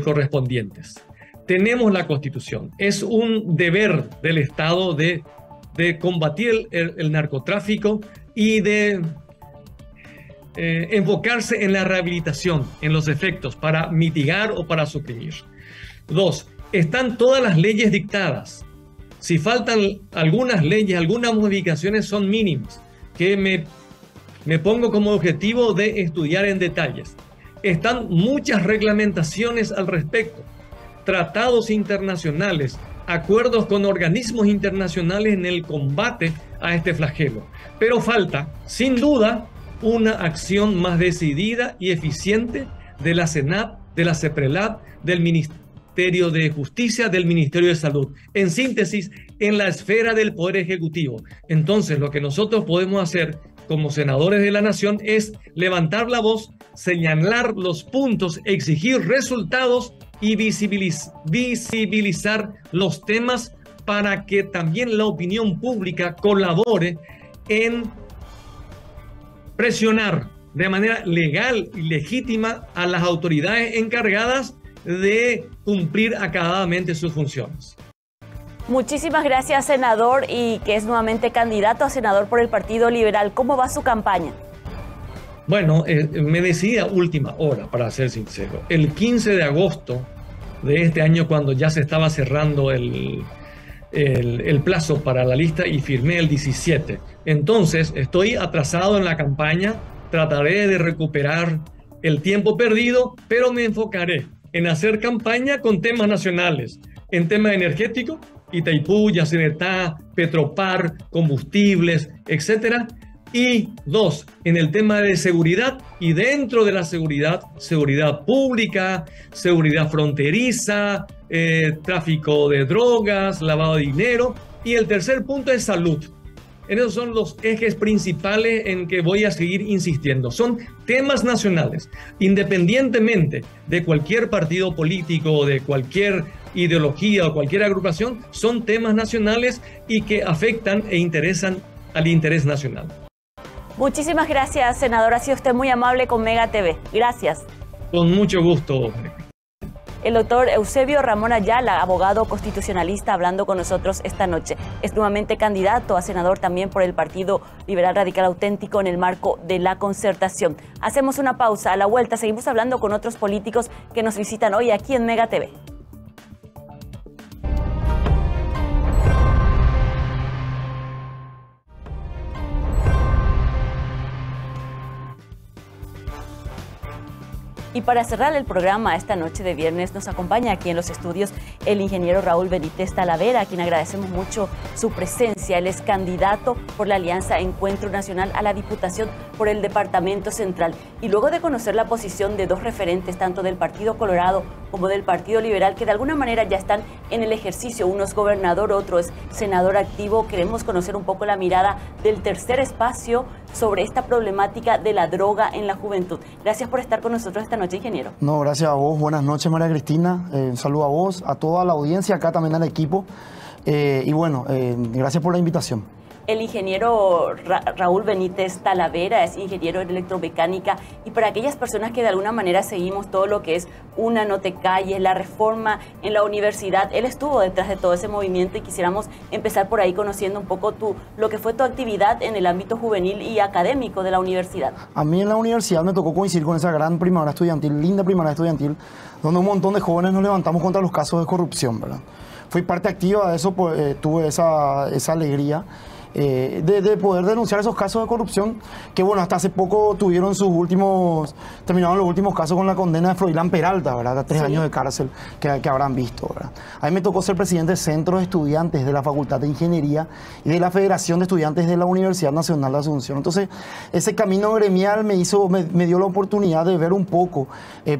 correspondientes. Tenemos la Constitución, es un deber del Estado de combatir el narcotráfico y de enfocarse en la rehabilitación, en los efectos, para mitigar o para suprimir. 2. Están todas las leyes dictadas. Si faltan algunas leyes, algunas modificaciones son mínimas, que me pongo como objetivo de estudiar en detalles. Están muchas reglamentaciones al respecto, tratados internacionales, acuerdos con organismos internacionales en el combate a este flagelo. Pero falta, sin duda, una acción más decidida y eficiente de la SENAP, de la CEPRELAT, del Ministerio de Justicia, del Ministerio de Salud. En síntesis, en la esfera del Poder Ejecutivo. Entonces, lo que nosotros podemos hacer como senadores de la Nación es levantar la voz, señalar los puntos, exigir resultados y visibilizar los temas para que también la opinión pública colabore en presionar de manera legal y legítima a las autoridades encargadas de cumplir acabadamente sus funciones. Muchísimas gracias, senador, y que es nuevamente candidato a senador por el Partido Liberal. ¿Cómo va su campaña? Bueno, me decidí a última hora, para ser sincero. El 15 de agosto de este año, cuando ya se estaba cerrando el plazo para la lista, y firmé el 17. Entonces, estoy atrasado en la campaña, trataré de recuperar el tiempo perdido, pero me enfocaré en hacer campaña con temas nacionales, en tema energético, Itaipú, Yacyretá, Petropar, combustibles, etc. Y 2, en el tema de seguridad, y dentro de la seguridad, seguridad pública, seguridad fronteriza, tráfico de drogas, lavado de dinero. Y el tercer punto es salud. Esos son los ejes principales en que voy a seguir insistiendo. Son temas nacionales, independientemente de cualquier partido político, de cualquier ideología o cualquier agrupación, son temas nacionales y que afectan e interesan al interés nacional. Muchísimas gracias, senador. Ha sido usted muy amable con Mega TV. Gracias. Con mucho gusto. El doctor Eusebio Ramón Ayala, abogado constitucionalista, hablando con nosotros esta noche. Es nuevamente candidato a senador también por el Partido Liberal Radical Auténtico en el marco de la concertación. Hacemos una pausa. A la vuelta seguimos hablando con otros políticos que nos visitan hoy aquí en Mega TV. Y para cerrar el programa esta noche de viernes nos acompaña aquí en los estudios el ingeniero Raúl Benítez Talavera, a quien agradecemos mucho su presencia. Él es candidato por la Alianza Encuentro Nacional a la Diputación por el Departamento Central. Y luego de conocer la posición de dos referentes, tanto del Partido Colorado como del Partido Liberal, que de alguna manera ya están en el ejercicio, uno es gobernador, otro es senador activo, queremos conocer un poco la mirada del tercer espacio sobre esta problemática de la droga en la juventud. Gracias por estar con nosotros esta noche, ingeniero. No, gracias a vos. Buenas noches, María Cristina. Un saludo a vos, a toda la audiencia, acá también al equipo. Y bueno, gracias por la invitación. El ingeniero Raúl Benítez Talavera es ingeniero en electromecánica, y para aquellas personas que de alguna manera seguimos todo lo que es Una No Te Calles, la reforma en la universidad, él estuvo detrás de todo ese movimiento y quisiéramos empezar por ahí conociendo un poco lo que fue tu actividad en el ámbito juvenil y académico de la universidad. A mí en la universidad me tocó coincidir con esa gran primavera estudiantil, linda primavera estudiantil, donde un montón de jóvenes nos levantamos contra los casos de corrupción, ¿verdad? Fui parte activa de eso, pues, tuve esa alegría. De poder denunciar esos casos de corrupción que, bueno, hasta hace poco terminaron los últimos casos con la condena de Froilán Peralta, ¿verdad? A 3 años de cárcel que habrán visto, ¿verdad? A mí me tocó ser presidente del Centro de Estudiantes de la Facultad de Ingeniería y de la Federación de Estudiantes de la Universidad Nacional de Asunción. Entonces, ese camino gremial me dio la oportunidad de ver un poco,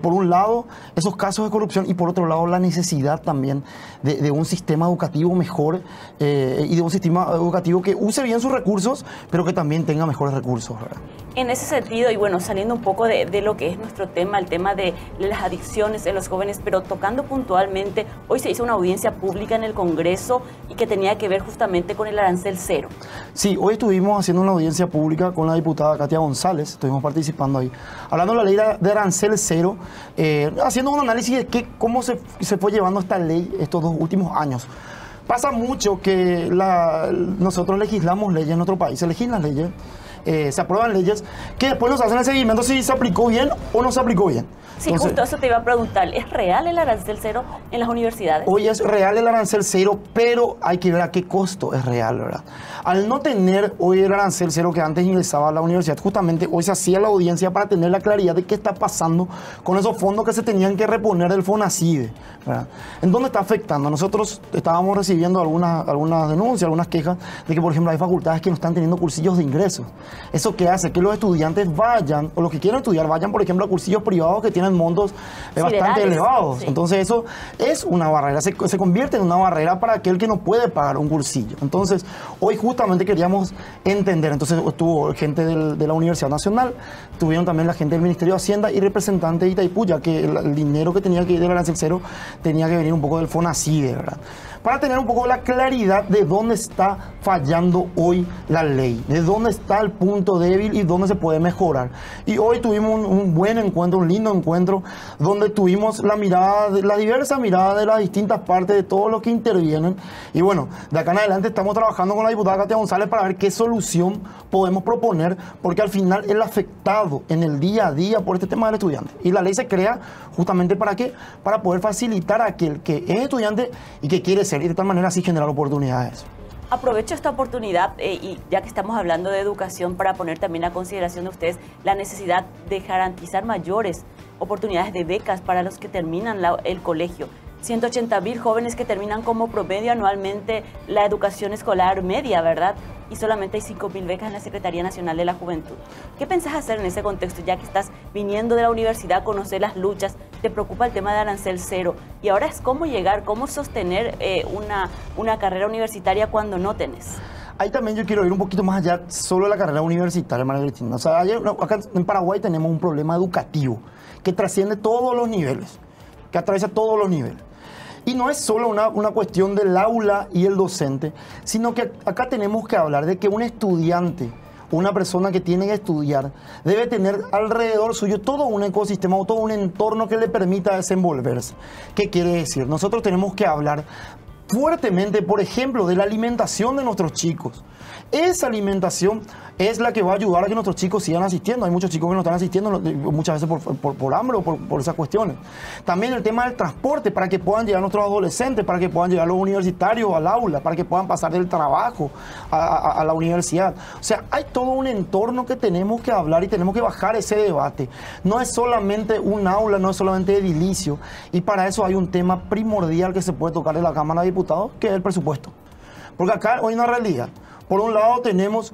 por un lado, esos casos de corrupción y por otro lado, la necesidad también de un sistema educativo mejor y de un sistema educativo que use bien sus recursos, pero que también tenga mejores recursos, ¿verdad? En ese sentido, y bueno, saliendo un poco de lo que es nuestro tema, el tema de las adicciones en los jóvenes, pero tocando puntualmente, hoy se hizo una audiencia pública en el Congreso y que tenía que ver justamente con el arancel cero. Sí, hoy estuvimos haciendo una audiencia pública con la diputada Katia González, estuvimos participando ahí, hablando de la ley de arancel cero, haciendo un análisis de cómo se fue llevando esta ley estos 2 últimos años. Pasa mucho que nosotros legislamos leyes en nuestro país, se legislan leyes, se aprueban leyes, que después nos hacen el seguimiento si se aplicó bien o no se aplicó bien. Sí, entonces, justo eso te iba a preguntar, ¿es real el arancel cero en las universidades? Hoy es real el arancel cero, pero hay que ver a qué costo es real, ¿verdad? Al no tener hoy el arancel cero que antes ingresaba a la universidad, justamente hoy se hacía la audiencia para tener la claridad de qué está pasando con esos fondos que se tenían que reponer del FONACIDE, ¿verdad? ¿En dónde está afectando? Nosotros estábamos recibiendo algunas denuncias, algunas quejas de que, por ejemplo, hay facultades que no están teniendo cursillos de ingresos. ¿Eso qué hace? Que los estudiantes vayan, o los que quieren estudiar, vayan, por ejemplo, a cursillos privados que tienen montos bastante elevados. Sí. Entonces eso es una barrera, se convierte en una barrera para aquel que no puede pagar un cursillo. Entonces hoy justamente queríamos entender, entonces estuvo gente de la Universidad Nacional, tuvieron también la gente del Ministerio de Hacienda y representantes de Itaipú, ya que el dinero que tenía que ir del arancel cero tenía que venir un poco del FONACIDE, ¿verdad? Para tener un poco la claridad de dónde está fallando hoy la ley, de dónde está el punto débil y dónde se puede mejorar. Y hoy tuvimos un buen encuentro, un lindo encuentro, donde tuvimos la diversa mirada de las distintas partes de todos los que intervienen. Y bueno, de acá en adelante estamos trabajando con la diputada Katia González para ver qué solución podemos proponer, porque al final el afectado en el día a día por este tema del estudiante. Y la ley se crea justamente ¿para qué? Para poder facilitar a aquel que es estudiante y que quiere ser, y de tal manera así generar oportunidades. Aprovecho esta oportunidad y ya que estamos hablando de educación, para poner también a consideración de ustedes la necesidad de garantizar mayores oportunidades de becas para los que terminan el colegio. 180.000 jóvenes que terminan como promedio anualmente la educación escolar media, ¿verdad? Y solamente hay 5.000 becas en la Secretaría Nacional de la Juventud. ¿Qué pensás hacer en ese contexto, ya que estás viniendo de la universidad, conocer las luchas, te preocupa el tema de arancel cero? Y ahora es cómo llegar, cómo sostener una carrera universitaria cuando no tenés. Ahí también yo quiero ir un poquito más allá, solo de la carrera universitaria, María Cristina. O sea, acá en Paraguay tenemos un problema educativo que trasciende todos los niveles, que atraviesa todos los niveles. Y no es solo una cuestión del aula y el docente, sino que acá tenemos que hablar de que un estudiante, una persona que tiene que estudiar, debe tener alrededor suyo todo un ecosistema o todo un entorno que le permita desenvolverse. ¿Qué quiere decir? Nosotros tenemos que hablar fuertemente, por ejemplo, de la alimentación de nuestros chicos. esa alimentación es la que va a ayudar a que nuestros chicos sigan asistiendo. Hay muchos chicos que no están asistiendo muchas veces por hambre o por esas cuestiones. También el tema del transporte, para que puedan llegar nuestros adolescentes, para que puedan llegar los universitarios al aula, para que puedan pasar del trabajo a la universidad. O sea, hay todo un entorno que tenemos que hablar y tenemos que bajar ese debate. No es solamente un aula, no es solamente edilicio. Y para eso hay un tema primordial que se puede tocar en la Cámara de Diputados, que es el presupuesto. Porque acá hay una realidad. Por un lado tenemos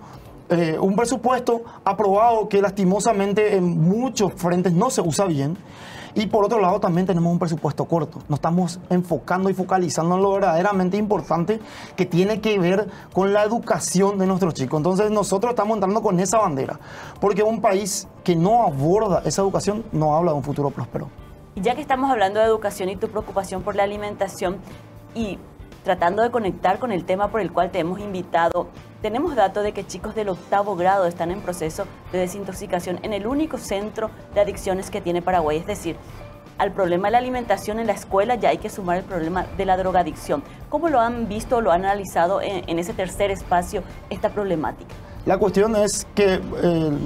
un presupuesto aprobado que lastimosamente en muchos frentes no se usa bien. Y por otro lado también tenemos un presupuesto corto. Nos estamos enfocando y focalizando en lo verdaderamente importante que tiene que ver con la educación de nuestros chicos. Entonces nosotros estamos entrando con esa bandera. Porque un país que no aborda esa educación no habla de un futuro próspero. Y ya que estamos hablando de educación y tu preocupación por la alimentación y tratando de conectar con el tema por el cual te hemos invitado, tenemos datos de que chicos del 8º grado están en proceso de desintoxicación en el único centro de adicciones que tiene Paraguay. Es decir, al problema de la alimentación en la escuela ya hay que sumar el problema de la drogadicción. ¿Cómo lo han visto o lo han analizado en ese tercer espacio esta problemática? La cuestión es que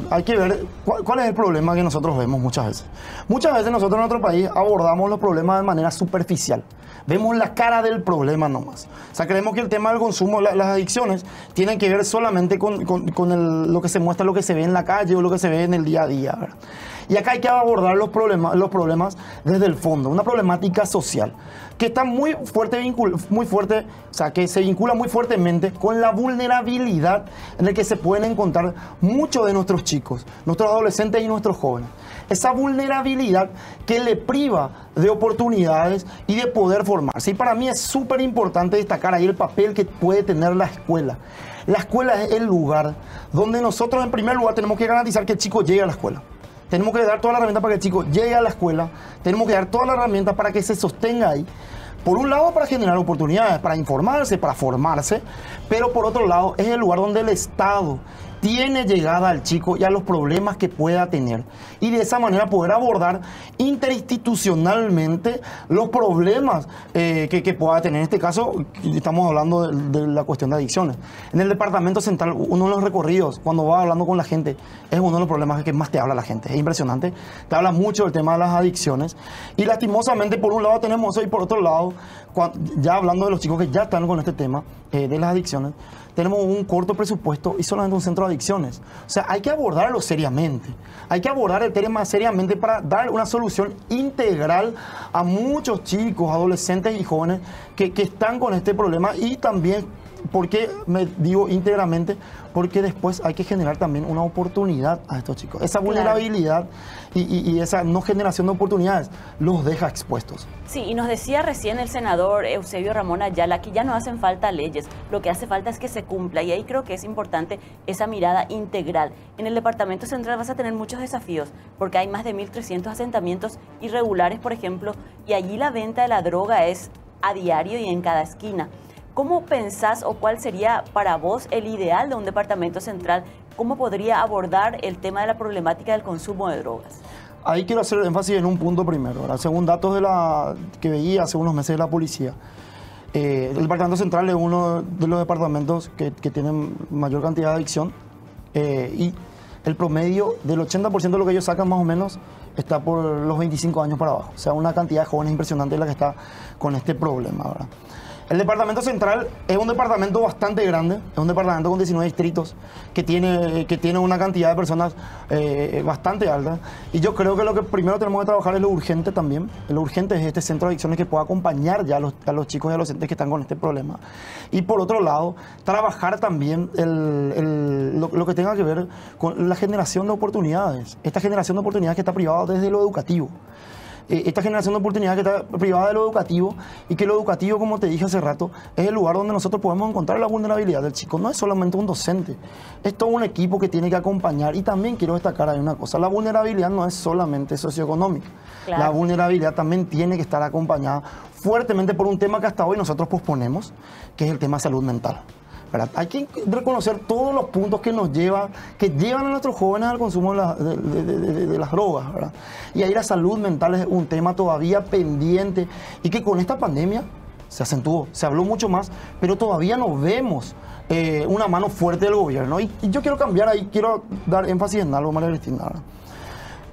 hay que ver cuál es el problema que nosotros vemos muchas veces. Muchas veces nosotros en nuestro país abordamos los problemas de manera superficial. Vemos la cara del problema nomás. O sea, creemos que el tema del consumo, las adicciones, tienen que ver solamente con lo que se muestra, lo que se ve en la calle o lo que se ve en el día a día, ¿verdad? Y acá hay que abordar los problemas desde el fondo, una problemática social que está muy fuerte, o sea, que se vincula muy fuertemente con la vulnerabilidad en la que se pueden encontrar muchos de nuestros chicos, nuestros adolescentes y nuestros jóvenes. Esa vulnerabilidad que le priva de oportunidades y de poder formarse. Y para mí es súper importante destacar ahí el papel que puede tener la escuela. La escuela es el lugar donde nosotros en primer lugar tenemos que garantizar que el chico llegue a la escuela. Tenemos que dar todas las herramientas para que el chico llegue a la escuela. Tenemos que dar todas las herramientas para que se sostenga ahí. Por un lado, para generar oportunidades, para informarse, para formarse. Pero por otro lado, es el lugar donde el Estado tiene llegada al chico y a los problemas que pueda tener. Y de esa manera poder abordar interinstitucionalmente los problemas que pueda tener. En este caso, estamos hablando de la cuestión de adicciones. En el Departamento Central, uno de los recorridos, cuando va hablando con la gente, es uno de los problemas que más te habla la gente. Es impresionante. Te habla mucho del tema de las adicciones. Y lastimosamente, por un lado tenemos eso y por otro lado, ya hablando de los chicos que ya están con este tema de las adicciones, tenemos un corto presupuesto y solamente un centro de adicciones. O sea, hay que abordarlo seriamente. Hay que abordar el tema seriamente para dar una solución integral a muchos chicos, adolescentes y jóvenes que están con este problema. Y también, ¿por qué me digo íntegramente? Porque después hay que generar también una oportunidad a estos chicos. Esa vulnerabilidad y esa no generación de oportunidades los deja expuestos. Sí, y nos decía recién el senador Eusebio Ramón Ayala que ya no hacen falta leyes, lo que hace falta es que se cumpla, y ahí creo que es importante esa mirada integral. En el Departamento Central vas a tener muchos desafíos, porque hay más de 1.300 asentamientos irregulares, por ejemplo, y allí la venta de la droga es a diario y en cada esquina. ¿Cómo pensás o cuál sería para vos el ideal de un departamento central? ¿Cómo podría abordar el tema de la problemática del consumo de drogas? Ahí quiero hacer énfasis en un punto primero, ¿verdad? Según datos que veía hace unos meses de la policía, el departamento central es uno de los departamentos que tienen mayor cantidad de adicción y el promedio del 80% de lo que ellos sacan más o menos está por los 25 años para abajo. O sea, una cantidad de jóvenes impresionante la que está con este problema, ¿verdad? El departamento central es un departamento bastante grande, es un departamento con 19 distritos que tiene una cantidad de personas bastante alta. Y yo creo que lo que primero tenemos que trabajar es lo urgente también. Lo urgente es este centro de adicciones que pueda acompañar ya a los chicos y adolescentes que están con este problema. Y por otro lado, trabajar también lo que tenga que ver con la generación de oportunidades. Esta generación de oportunidades que está privada desde lo educativo. Esta generación de oportunidades que está privada de lo educativo y que lo educativo, como te dije hace rato, es el lugar donde nosotros podemos encontrar la vulnerabilidad del chico. No es solamente un docente, es todo un equipo que tiene que acompañar. Y también quiero destacar ahí una cosa, la vulnerabilidad no es solamente socioeconómica. Claro. La vulnerabilidad también tiene que estar acompañada fuertemente por un tema que hasta hoy nosotros posponemos, que es el tema de salud mental. ¿Verdad? Hay que reconocer todos los puntos que llevan a nuestros jóvenes al consumo de las drogas, ¿verdad? Y ahí la salud mental es un tema todavía pendiente y que con esta pandemia se acentuó, se habló mucho más, pero todavía no vemos una mano fuerte del gobierno. Y yo quiero cambiar ahí, quiero dar énfasis en algo, María Cristina.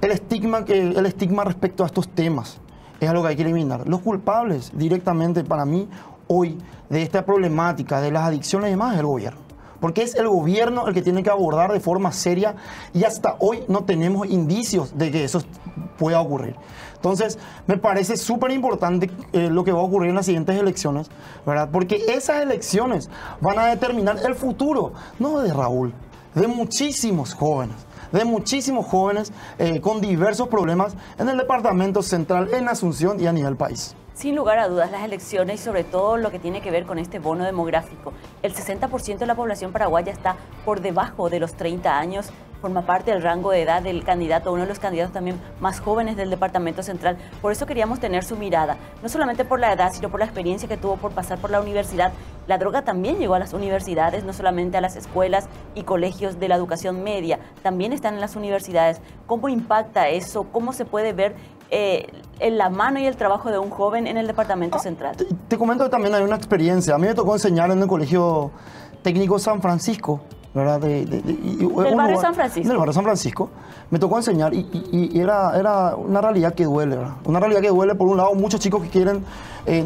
El estigma respecto a estos temas es algo que hay que eliminar. Los culpables directamente para mí hoy de esta problemática de las adicciones y demás es el gobierno. Porque es el gobierno el que tiene que abordar de forma seria y hasta hoy no tenemos indicios de que eso pueda ocurrir. Entonces, me parece súper importante lo que va a ocurrir en las siguientes elecciones, ¿verdad? Porque esas elecciones van a determinar el futuro, no de Raúl, de muchísimos jóvenes con diversos problemas en el departamento central, en Asunción y a nivel país. Sin lugar a dudas, las elecciones y sobre todo lo que tiene que ver con este bono demográfico. El 60% de la población paraguaya está por debajo de los 30 años, forma parte del rango de edad del candidato, uno de los candidatos también más jóvenes del departamento central. Por eso queríamos tener su mirada, no solamente por la edad, sino por la experiencia que tuvo por pasar por la universidad. La droga también llegó a las universidades, no solamente a las escuelas y colegios de la educación media, también están en las universidades. ¿Cómo impacta eso? ¿Cómo se puede ver en la mano y el trabajo de un joven en el departamento central? Te comento que también hay una experiencia. A mí me tocó enseñar en el Colegio Técnico San Francisco, ¿verdad? ¿Del barrio San Francisco? Del barrio San Francisco. Me tocó enseñar y era una realidad que duele, ¿verdad? Una realidad que duele, por un lado, muchos chicos que quieren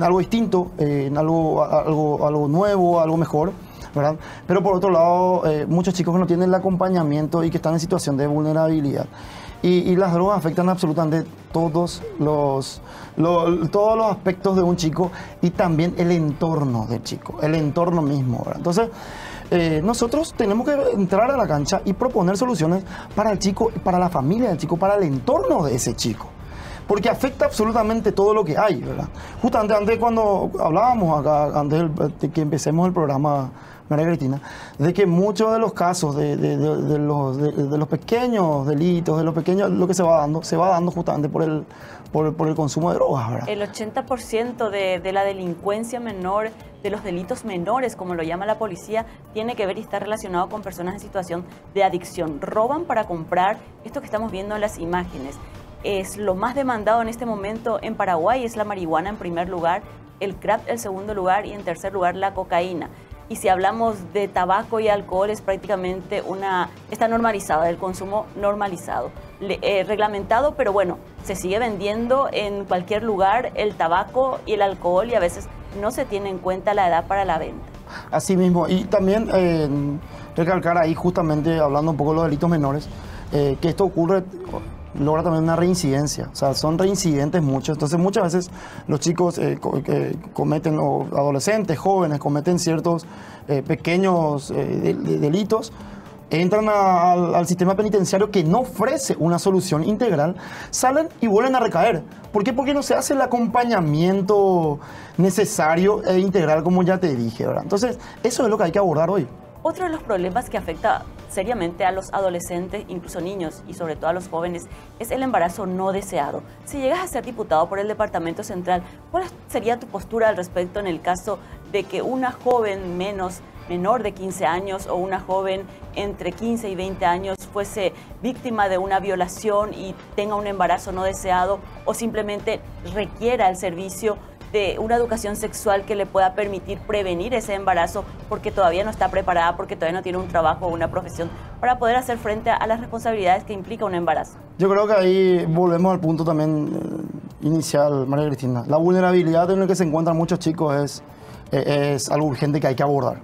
algo distinto, algo nuevo, algo mejor, ¿verdad? Pero por otro lado, muchos chicos que no tienen el acompañamiento y que están en situación de vulnerabilidad. Y las drogas afectan absolutamente todos los aspectos de un chico y también el entorno del chico, el entorno mismo, ¿verdad? Entonces, nosotros tenemos que entrar a la cancha y proponer soluciones para el chico, para la familia del chico, para el entorno de ese chico. Porque afecta absolutamente todo lo que hay, ¿verdad? Justamente antes cuando hablábamos acá, antes de que empecemos el programa, María Cristina, de que muchos de los casos de los pequeños delitos, de los pequeños, lo que se va dando justamente por el consumo de drogas, ¿verdad? El 80% de la delincuencia menor, de los delitos menores, como lo llama la policía, tiene que ver y está relacionado con personas en situación de adicción. Roban para comprar esto que estamos viendo en las imágenes. Es lo más demandado en este momento en Paraguay, es la marihuana en primer lugar, el crack en segundo lugar y en tercer lugar la cocaína. Y si hablamos de tabaco y alcohol, es prácticamente está normalizado, el consumo normalizado, reglamentado, pero bueno, se sigue vendiendo en cualquier lugar el tabaco y el alcohol y a veces no se tiene en cuenta la edad para la venta. Así mismo, y también recalcar ahí justamente, hablando un poco de los delitos menores, que esto logra también una reincidencia, o sea, son reincidentes muchos, entonces muchas veces los chicos cometen, o adolescentes, jóvenes, cometen ciertos pequeños delitos, entran al sistema penitenciario que no ofrece una solución integral, salen y vuelven a recaer. ¿Por qué? Porque no se hace el acompañamiento necesario e integral, como ya te dije, ¿verdad? Entonces, eso es lo que hay que abordar hoy. Otro de los problemas que afecta seriamente a los adolescentes, incluso niños y sobre todo a los jóvenes, es el embarazo no deseado. Si llegas a ser diputado por el Departamento Central, ¿cuál sería tu postura al respecto en el caso de que una joven menor de 15 años o una joven entre 15 y 20 años fuese víctima de una violación y tenga un embarazo no deseado o simplemente requiera el servicio de una educación sexual que le pueda permitir prevenir ese embarazo porque todavía no está preparada, porque todavía no tiene un trabajo o una profesión para poder hacer frente a las responsabilidades que implica un embarazo? Yo creo que ahí volvemos al punto también inicial, María Cristina. La vulnerabilidad en la que se encuentran muchos chicos es algo urgente que hay que abordar.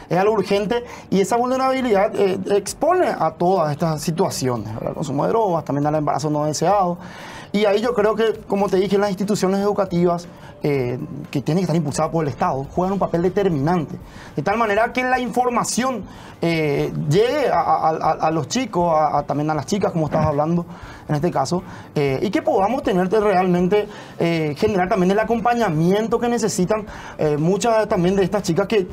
Es algo urgente y esa vulnerabilidad expone a todas estas situaciones, ¿verdad? El consumo de drogas, también al embarazo no deseado. Y ahí yo creo que, como te dije, las instituciones educativas que tienen que estar impulsadas por el Estado juegan un papel determinante. De tal manera que la información llegue a los chicos, también a las chicas, como estabas hablando en este caso, y que podamos tener realmente, generar también el acompañamiento que necesitan muchas también de estas chicas que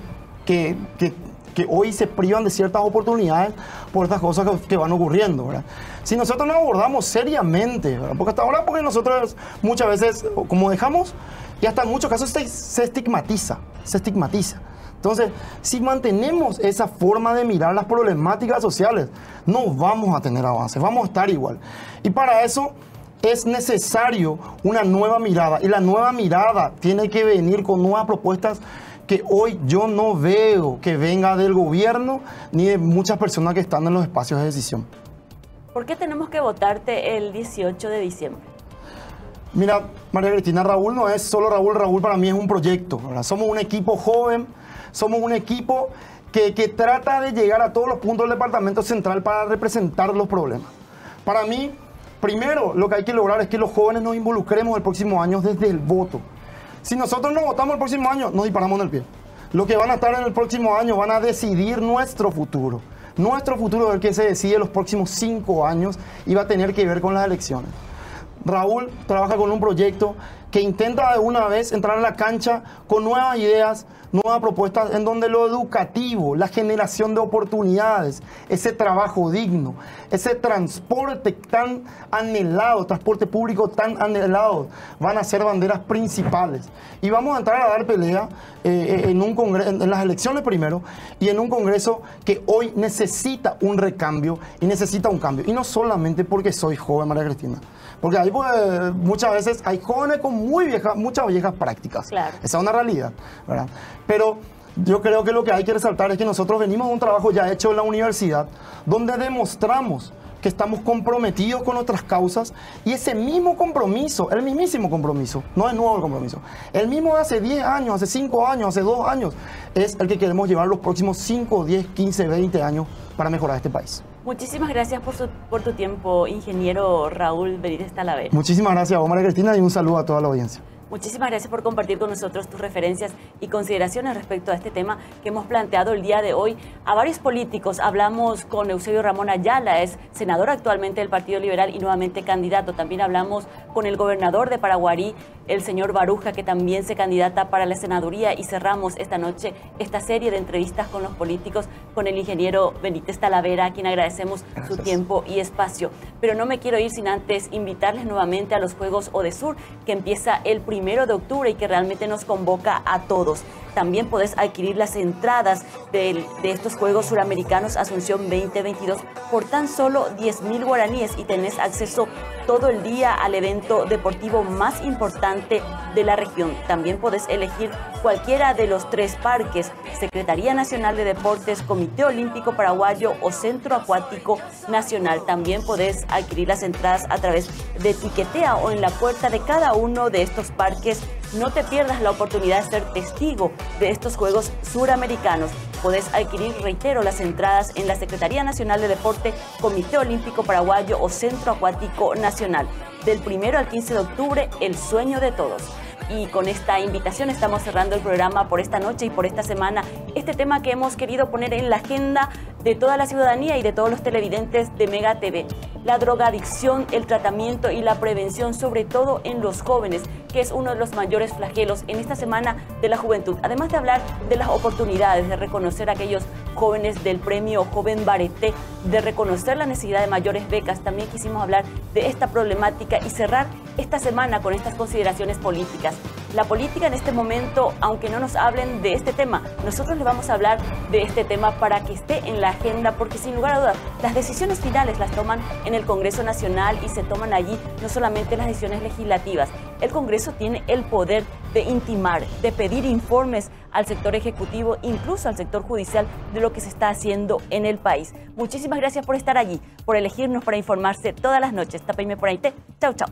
hoy se privan de ciertas oportunidades por estas cosas que van ocurriendo, ¿verdad? Si nosotros no abordamos seriamente, ¿verdad? Porque hasta ahora, porque nosotros muchas veces, como dejamos, y hasta en muchos casos se estigmatiza. Entonces, si mantenemos esa forma de mirar las problemáticas sociales, no vamos a tener avances, vamos a estar igual. Y para eso, es necesario una nueva mirada, y la nueva mirada tiene que venir con nuevas propuestas que hoy yo no veo que venga del gobierno ni de muchas personas que están en los espacios de decisión. ¿Por qué tenemos que votarte el 18 de diciembre? Mira, María Cristina, Raúl no es solo Raúl, Raúl para mí es un proyecto, ¿verdad? Somos un equipo joven, somos un equipo que trata de llegar a todos los puntos del Departamento Central para representar los problemas. Para mí, primero, lo que hay que lograr es que los jóvenes nos involucremos el próximo año desde el voto. Si nosotros no votamos el próximo año, nos disparamos en el pie. Los que van a estar en el próximo año van a decidir nuestro futuro. Nuestro futuro es el que se decide los próximos 5 años y va a tener que ver con las elecciones. Raúl trabaja con un proyecto que intenta de una vez entrar a la cancha con nuevas ideas, nuevas propuestas, en donde lo educativo, la generación de oportunidades, ese trabajo digno, ese transporte tan anhelado, transporte público tan anhelado, van a ser banderas principales. Y vamos a entrar a dar pelea en las elecciones primero, y en un Congreso que hoy necesita un recambio y necesita un cambio. Y no solamente porque soy joven, María Cristina. Porque ahí pues, muchas veces hay jóvenes con muchas viejas prácticas. Claro. Esa es una realidad, ¿verdad? Pero yo creo que lo que hay que resaltar es que nosotros venimos de un trabajo ya hecho en la universidad, donde demostramos que estamos comprometidos con nuestras causas, y ese mismo compromiso, el mismísimo compromiso, no es nuevo el compromiso, el mismo de hace 10 años, hace 5 años, hace 2 años, es el que queremos llevar los próximos 5, 10, 15, 20 años para mejorar este país. Muchísimas gracias por tu tiempo, ingeniero Raúl Benítez Talavera. Muchísimas gracias a vos, María Cristina, y un saludo a toda la audiencia. Muchísimas gracias por compartir con nosotros tus referencias y consideraciones respecto a este tema que hemos planteado el día de hoy a varios políticos. Hablamos con Eusebio Ramón Ayala, es senador actualmente del Partido Liberal y nuevamente candidato. También hablamos con el gobernador de Paraguarí, el señor Baruja, que también se candidata para la senaduría, y cerramos esta noche esta serie de entrevistas con los políticos con el ingeniero Benítez Talavera, a quien agradecemos su tiempo y espacio. Pero no me quiero ir sin antes invitarles nuevamente a los Juegos Odesur, que empieza el 1 de octubre y que realmente nos convoca a todos. También podés adquirir las entradas de estos Juegos Suramericanos Asunción 2022 por tan solo 10.000 guaraníes, y tenés acceso todo el día al evento deportivo más importante de la región. También podés elegir cualquiera de los 3 parques: Secretaría Nacional de Deportes, Comité Olímpico Paraguayo o Centro Acuático Nacional. También podés adquirir las entradas a través de Tiquetea o en la puerta de cada uno de estos parques. No te pierdas la oportunidad de ser testigo de estos Juegos Suramericanos. Podés adquirir, reitero, las entradas en la Secretaría Nacional de Deporte, Comité Olímpico Paraguayo o Centro Acuático Nacional. Del 1 al 15 de octubre, el sueño de todos. Y con esta invitación estamos cerrando el programa por esta noche y por esta semana. Este tema que hemos querido poner en la agenda de toda la ciudadanía y de todos los televidentes de Mega TV. La drogadicción, el tratamiento y la prevención, sobre todo en los jóvenes, que es uno de los mayores flagelos en esta Semana de la Juventud. Además de hablar de las oportunidades, de reconocer a aquellos jóvenes del premio Joven Bareté, de reconocer la necesidad de mayores becas, también quisimos hablar de esta problemática y cerrar esta semana con estas consideraciones políticas. La política en este momento, aunque no nos hablen de este tema, nosotros les vamos a hablar de este tema para que esté en la agenda, porque sin lugar a dudas, las decisiones finales las toman en el Congreso Nacional y se toman allí no solamente las decisiones legislativas. El Congreso tiene el poder de intimar, de pedir informes al sector ejecutivo, incluso al sector judicial, de lo que se está haciendo en el país. Muchísimas gracias por estar allí, por elegirnos para informarse todas las noches. Tapeime por ahí. Chau, chau.